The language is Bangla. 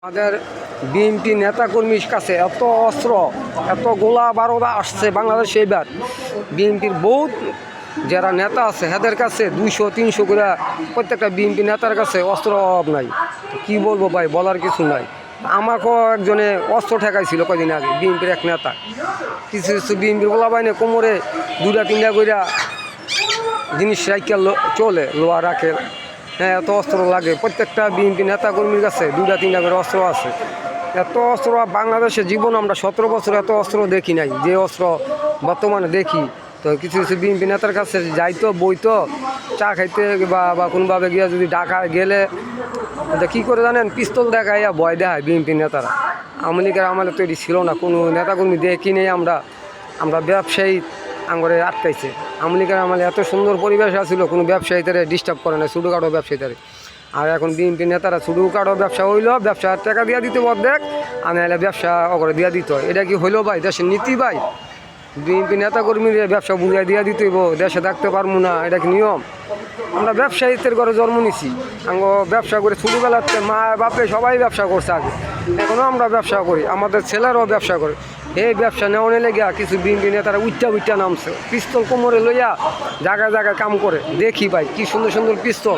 আমাদের বিএনপি নেতাকর্মীর কাছে এত অস্ত্র এত গোলা বারোদা আসছে বাংলাদেশে। এবার বিএনপির বহুত যারা নেতা আছে এদের কাছে 200-300 করে প্রত্যেকটা বিএনপি নেতার কাছে অস্ত্র অভাব নাই। কি বলবো ভাই, বলার কিছু নাই। আমাকেও একজনে অস্ত্র ঠেকাইছিল কদিন আগে, বিএনপির এক নেতা। কিছু কিছু বিএনপির গোলা বাইনে কোমরে 2-3টা করে জিনিস রাইকেল চলে, লোয়া রাখে। হ্যাঁ, এত অস্ত্র লাগে প্রত্যেকটা বিএনপি নেতাকর্মীর কাছে 2-3টা করে অস্ত্র আছে। এত অস্ত্র বাংলাদেশের জীবন আমরা 17 বছর এত অস্ত্র দেখি নাই যে অস্ত্র বর্তমানে দেখি। তো কিছু কিছু বিএনপি নেতার কাছে যাইতো বইতো চা খাইতে বা কোনোভাবে গিয়ে যদি ডাকা গেলে কী করে জানেন, পিস্তল দেখাইয়া ভয় দেখায় বিএনপি নেতারা। আওয়ামী লীগের আমলে তৈরি ছিল না, কোনো নেতাকর্মী দেখি নেই। আমরা ব্যবসায়ী আঙ্গরে আটকাইছে। আওয়ামী লীগের আমলে এত সুন্দর পরিবেশ আছিল, কোনো ব্যবসায়ীদের ডিস্টার্ব করে না, ছোটোখাটো ব্যবসায়ীদের। আর এখন বিএনপি নেতারা ছোটোখাটো ব্যবসা হইলো, ব্যবসার টাকা দিয়ে দিতে অর্ধেক, আর নাহলে ব্যবসা করে দিয়ে দিত। এটা কি হইলো ভাই? দেশের নীতি ভাই? বিএনপি নেতাকর্মীদের ব্যবসা বুঝাই দিয়ে দিতে হইব, দেশে থাকতে পারবো না, এটা কি নিয়ম? আমরা ব্যবসায়ীদের ঘরে জন্ম নিছি, আঙ্গ ব্যবসা করে ছোটোবেলাতে মা বাপে সবাই ব্যবসা করছে আগে, এখনও আমরা ব্যবসা করি, আমাদের ছেলেরাও ব্যবসা করে। এই ব্যবসা নেওয়া নিলে গিয়া কিছু বিএনপি নেতারা উইটা নামছে, পিস্তল কোমরে লইয়া জায়গায় জায়গায় কাম করে। দেখি ভাই কি সুন্দর সুন্দর পিস্তল,